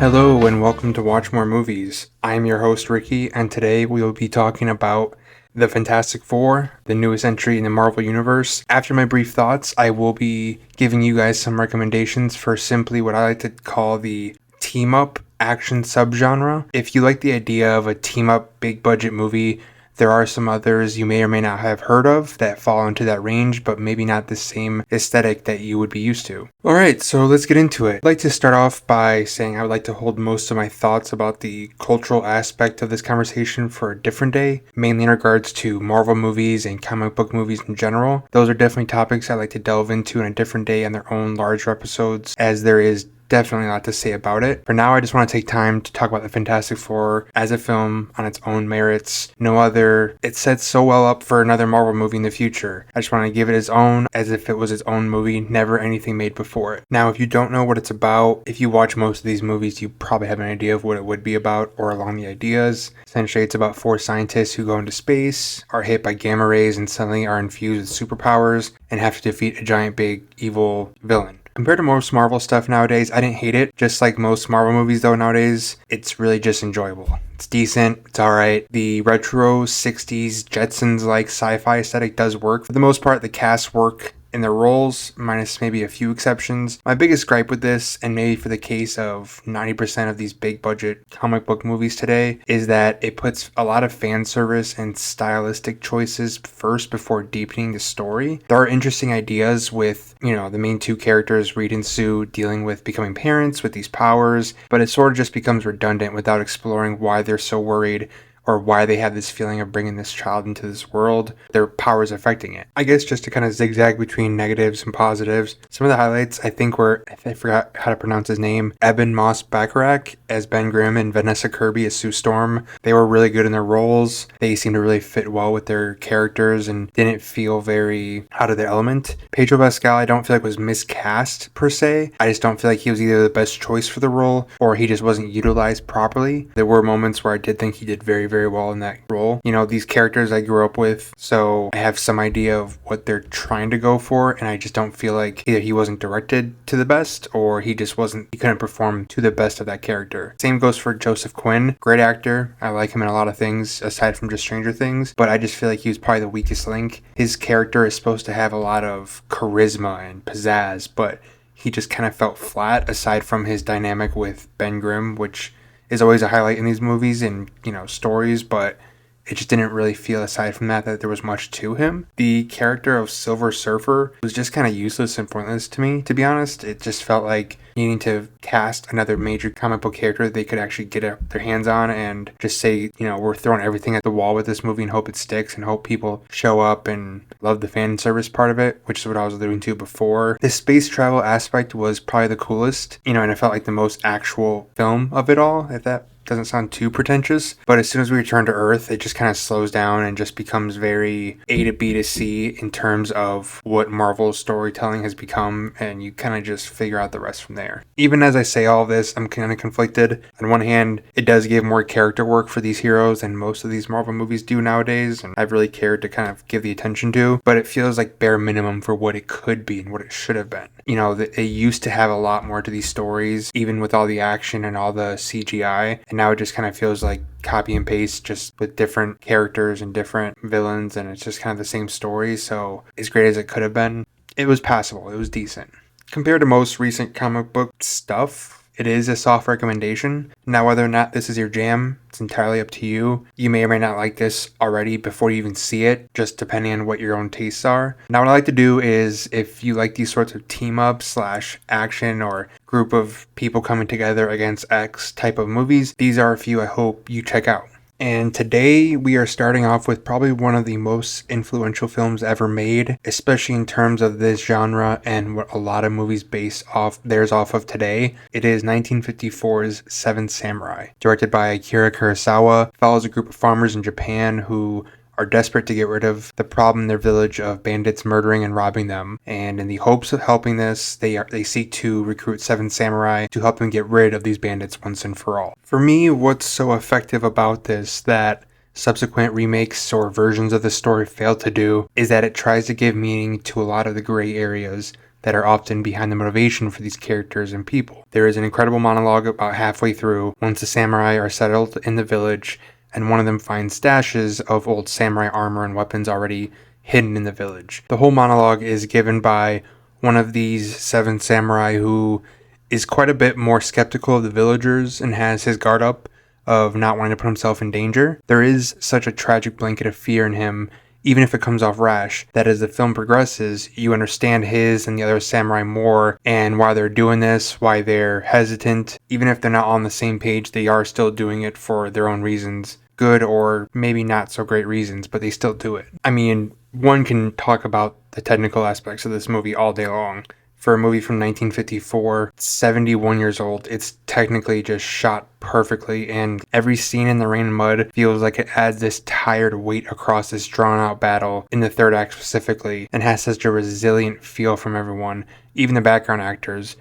Hello and welcome to Watch More Movies. I'm your host Ricky, and today we will be talking about the Fantastic Four, the newest entry in the Marvel Universe. After my brief thoughts, I will be giving you guys some recommendations for simply what I like to call the team-up action subgenre. If you like the idea of a team-up big budget movie, there are some others you may or may not have heard of that fall into that range, but maybe not the same aesthetic that you would be used to. Alright, so let's get into it. I'd like to start off by saying I would like to hold most of my thoughts about the cultural aspect of this conversation for a different day, mainly in regards to Marvel movies and comic book movies in general. Those are definitely topics I'd like to delve into in a different day on their own larger episodes, as there is definitely a lot to say about it. For now, I just want to take time to talk about the Fantastic Four as a film on its own merits. No other. It sets so well up for another Marvel movie in the future. I just want to give it its own, as if it was its own movie, never anything made before it. Now, if you don't know what it's about, if you watch most of these movies, you probably have an idea of what it would be about or along the ideas. Essentially, it's about four scientists who go into space, are hit by gamma rays, and suddenly are infused with superpowers and have to defeat a giant big evil villain. Compared to most Marvel stuff nowadays, I didn't hate it. Just like most Marvel movies though nowadays, it's really just enjoyable. It's decent, it's alright. The retro 60s Jetsons-like sci-fi aesthetic does work. For the most part, the cast work in their roles, minus maybe a few exceptions. My biggest gripe with this, and maybe for the case of 90% of these big budget comic book movies today, is that it puts a lot of fan service and stylistic choices first before deepening the story. There are interesting ideas with, the main two characters, Reed and Sue, dealing with becoming parents with these powers, but it sort of just becomes redundant without exploring why they're so worried or why they have this feeling of bringing this child into this world, their powers affecting it. I guess just to kind of zigzag between negatives and positives, some of the highlights I think were, I forgot how to pronounce his name, Eben Moss-Bachrach as Ben Grimm and Vanessa Kirby as Sue Storm. They were really good in their roles. They seemed to really fit well with their characters and didn't feel very out of their element. Pedro Pascal I don't feel like was miscast per se. I just don't feel like he was either the best choice for the role or he just wasn't utilized properly. There were moments where I did think he did very well in that role. These characters I grew up with, so I have some idea of what they're trying to go for, and I just don't feel like either he wasn't directed to the best or he couldn't perform to the best of that character. Same goes for Joseph Quinn. Great actor. I like him in a lot of things aside from just Stranger Things, but I just feel like he was probably the weakest link. His character is supposed to have a lot of charisma and pizzazz, but he just kind of felt flat aside from his dynamic with Ben Grimm, which is always a highlight in these movies and, stories, but it just didn't really feel, aside from that there was much to him. The character of Silver Surfer was just kind of useless and pointless to me, to be honest. It just felt like needing to cast another major comic book character that they could actually get their hands on and just say, we're throwing everything at the wall with this movie and hope it sticks and hope people show up and love the fan service part of it, which is what I was alluding to before. The space travel aspect was probably the coolest, and it felt like the most actual film of it all, if that doesn't sound too pretentious, but as soon as we return to Earth, it just kind of slows down and just becomes very A to B to C in terms of what Marvel's storytelling has become, and you kind of just figure out the rest from there. Even as I say all this, I'm kind of conflicted. On one hand, it does give more character work for these heroes than most of these Marvel movies do nowadays, and I've really cared to kind of give the attention to, but it feels like bare minimum for what it could be and what it should have been. They used to have a lot more to these stories, even with all the action and all the CGI, and now it just kind of feels like copy and paste, just with different characters and different villains, and it's just kind of the same story. So as great as it could have been, it was passable. It was decent. Compared to most recent comic book stuff, it is a soft recommendation. Now, whether or not this is your jam, it's entirely up to you. You may or may not like this already before you even see it, just depending on what your own tastes are. Now, what I like to do is, if you like these sorts of team-up / action or group of people coming together against X type of movies, these are a few I hope you check out. And today we are starting off with probably one of the most influential films ever made, especially in terms of this genre and what a lot of movies base off of today. It is 1954's Seven Samurai. Directed by Akira Kurosawa, follows a group of farmers in Japan who are desperate to get rid of the problem in their village of bandits murdering and robbing them. And in the hopes of helping this, they seek to recruit 7 samurai to help them get rid of these bandits once and for all. For me, what's so effective about this that subsequent remakes or versions of the story fail to do is that it tries to give meaning to a lot of the gray areas that are often behind the motivation for these characters and people. There is an incredible monologue about halfway through, once the samurai are settled in the village, and one of them finds stashes of old samurai armor and weapons already hidden in the village. The whole monologue is given by one of these 7 samurai who is quite a bit more skeptical of the villagers and has his guard up of not wanting to put himself in danger. There is such a tragic blanket of fear in him, even if it comes off rash, that as the film progresses, you understand his and the other samurai more and why they're doing this, why they're hesitant. Even if they're not on the same page, they are still doing it for their own reasons. Good or maybe not so great reasons, but they still do it. I mean, one can talk about the technical aspects of this movie all day long. For a movie from 1954, 71 years old, it's technically just shot perfectly, and every scene in the rain and mud feels like it adds this tired weight across this drawn-out battle, in the third act specifically, and has such a resilient feel from everyone. Even the background actors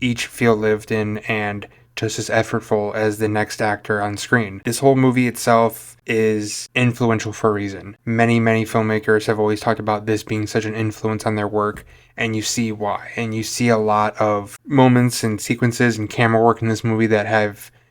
each feel lived in and just as effortful as the next actor on screen. This whole movie itself is influential for a reason. Many filmmakers have always talked about this being such an influence on their work, and you see why. And you see a lot of moments and sequences and camera work in this movie that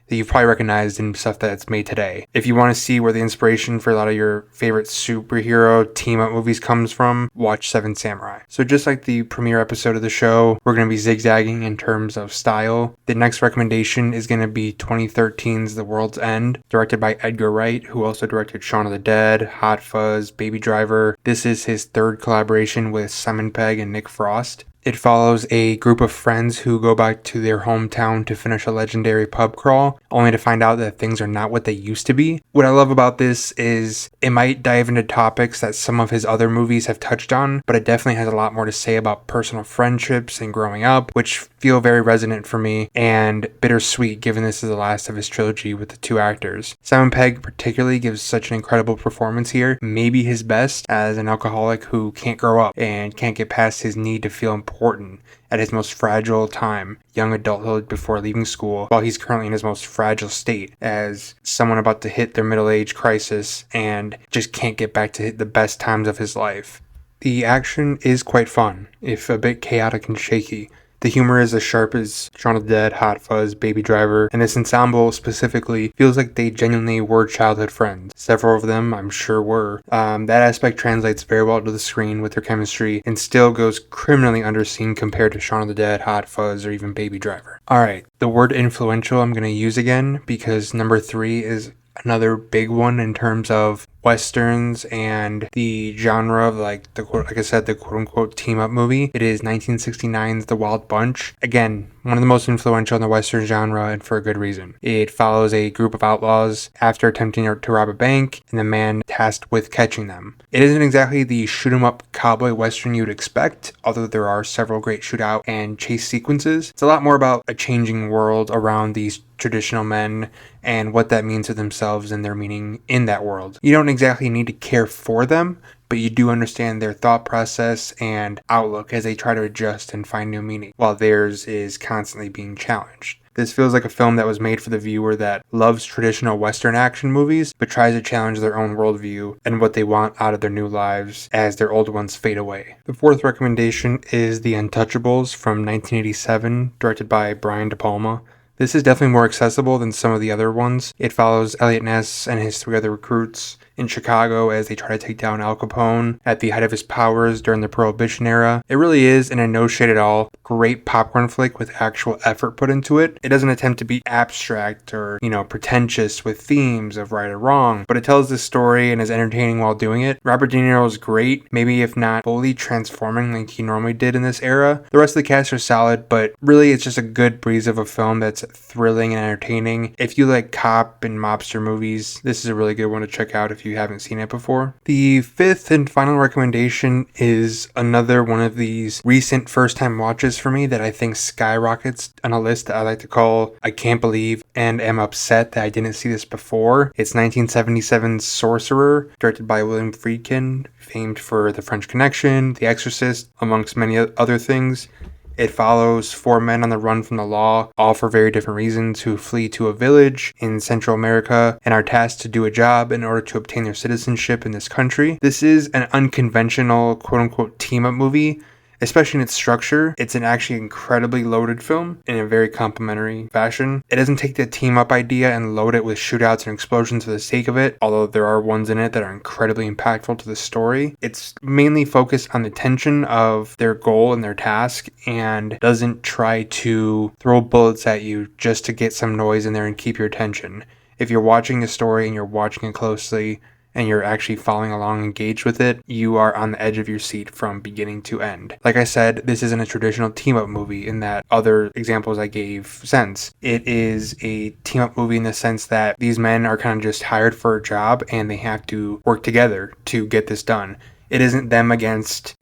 you've probably recognized in stuff that's made today. If you want to see where the inspiration for a lot of your favorite superhero team-up movies comes from, watch Seven Samurai. So just like the premiere episode of the show, we're going to be zigzagging in terms of style. The next recommendation is going to be 2013's The World's End, directed by Edgar Wright, who also directed Shaun of the Dead, Hot Fuzz, Baby Driver. This is his third collaboration with Simon Pegg and Nick Frost. It follows a group of friends who go back to their hometown to finish a legendary pub crawl, only to find out that things are not what they used to be. What I love about this is it might dive into topics that some of his other movies have touched on, but it definitely has a lot more to say about personal friendships and growing up, which feel very resonant for me and bittersweet given this is the last of his trilogy with the 2 actors. Simon Pegg particularly gives such an incredible performance here, maybe his best as an alcoholic who can't grow up and can't get past his need to feel important at his most fragile time, young adulthood before leaving school, while he's currently in his most fragile state as someone about to hit their middle-age crisis and just can't get back to the best times of his life. The action is quite fun, if a bit chaotic and shaky. The humor is as sharp as Shaun of the Dead, Hot Fuzz, Baby Driver, and this ensemble specifically feels like they genuinely were childhood friends. Several of them, I'm sure, were. That aspect translates very well to the screen with their chemistry and still goes criminally underseen compared to Shaun of the Dead, Hot Fuzz, or even Baby Driver. Alright, the word influential I'm going to use again because number 3 is another big one in terms of westerns and the genre of like I said, the quote-unquote team-up movie. It is 1969's The Wild Bunch. Again, one of the most influential in the western genre, and for a good reason. It follows a group of outlaws after attempting to rob a bank and the man tasked with catching them. It isn't exactly the shoot-'em-up cowboy western you'd expect, although there are several great shootout and chase sequences. It's a lot more about a changing world around these traditional men and what that means to themselves and their meaning in that world. You don't exactly need to care for them, but you do understand their thought process and outlook as they try to adjust and find new meaning, while theirs is constantly being challenged. This feels like a film that was made for the viewer that loves traditional Western action movies, but tries to challenge their own worldview and what they want out of their new lives as their old ones fade away. The 4th recommendation is The Untouchables from 1987, directed by Brian De Palma. This is definitely more accessible than some of the other ones. It follows Elliot Ness and his 3 other recruits in Chicago as they try to take down Al Capone at the height of his powers during the Prohibition era. It really is, in a no shade at all, great popcorn flick with actual effort put into it. It doesn't attempt to be abstract or, pretentious with themes of right or wrong, but it tells this story and is entertaining while doing it. Robert De Niro is great, maybe if not fully transforming like he normally did in this era. The rest of the cast are solid, but really it's just a good breeze of a film that's thrilling and entertaining. If you like cop and mobster movies, this is a really good one to check out if you haven't seen it before. The 5th and final recommendation is another one of these recent first-time watches for me that I think skyrockets on a list that I like to call I Can't Believe and Am Upset That I Didn't See This Before. It's 1977's Sorcerer, directed by William Friedkin, famed for The French Connection, The Exorcist, amongst many other things. It follows 4 men on the run from the law, all for very different reasons, who flee to a village in Central America and are tasked to do a job in order to obtain their citizenship in this country. This is an unconventional quote-unquote team-up movie, especially in its structure. It's an actually incredibly loaded film in a very complimentary fashion. It doesn't take the team up idea and load it with shootouts and explosions for the sake of it, although there are ones in it that are incredibly impactful to the story. It's mainly focused on the tension of their goal and their task, and doesn't try to throw bullets at you just to get some noise in there and keep your attention. If you're watching the story and you're watching it closely and you're actually following along, engaged with it, you are on the edge of your seat from beginning to end. Like I said, this isn't a traditional team-up movie in that other examples I gave sense. It is a team-up movie in the sense that these men are kind of just hired for a job and they have to work together to get this done. It isn't them against,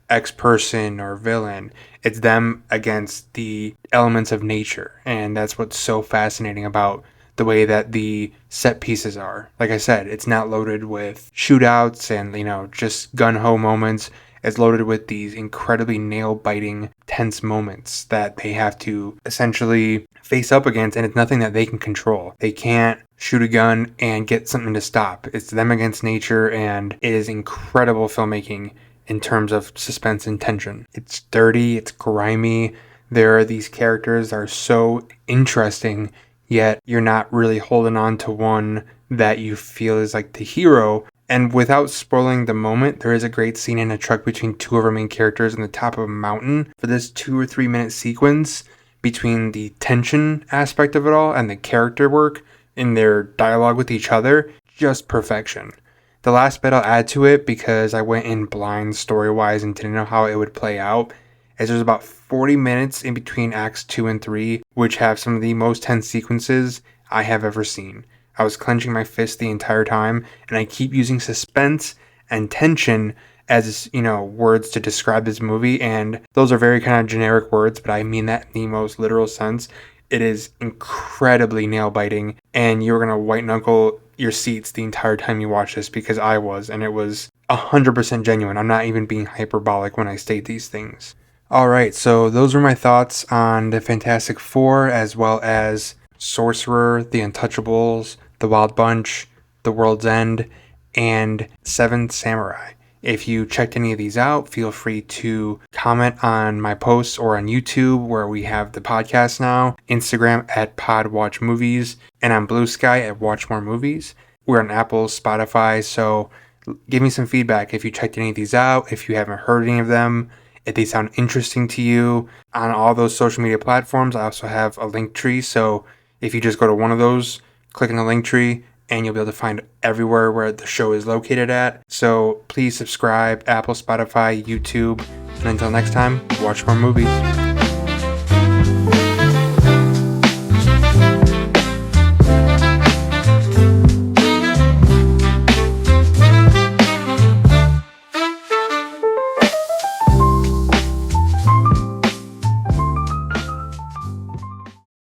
X person or villain. It's them against the elements of nature. And that's what's so fascinating about the way that the set pieces are. Like I said, it's not loaded with shootouts and, just gun-ho moments. It's loaded with these incredibly nail-biting, tense moments that they have to essentially face up against, and it's nothing that they can control. They can't shoot a gun and get something to stop. It's them against nature, and it is incredible filmmaking in terms of suspense and tension. It's dirty, it's grimy. There are these characters that are so interesting, yet you're not really holding on to one that you feel is like the hero. And without spoiling the moment, there is a great scene in a truck between two of our main characters on the top of a mountain for this 2 or 3 minute sequence between the tension aspect of it all and the character work in their dialogue with each other. Just perfection. The last bit I'll add to it, because I went in blind story-wise and didn't know how it would play out, is there's about 40 minutes in between acts 2 and 3, which have some of the most tense sequences I have ever seen. I was clenching my fist the entire time, and I keep using suspense and tension as, words to describe this movie, and those are very kind of generic words, but I mean that in the most literal sense. It is incredibly nail-biting, and you're going to white-knuckle your seats the entire time you watch this, because I was, and it was 100% genuine. I'm not even being hyperbolic when I state these things. Alright, so those were my thoughts on the Fantastic Four, as well as Sorcerer, The Untouchables, The Wild Bunch, The World's End, and Seventh Samurai. If you checked any of these out, feel free to comment on my posts or on YouTube, where we have the podcast now, Instagram at PodWatchMovies, and on Bluesky at Watch More Movies. We're on Apple, Spotify, so give me some feedback if you checked any of these out, if you haven't heard any of them, if they sound interesting to you. On all those social media platforms, I also have a link tree, so if you just go to one of those, click on the link tree, and you'll be able to find everywhere where the show is located at. So please subscribe, Apple, Spotify, YouTube, and until next time, watch more movies.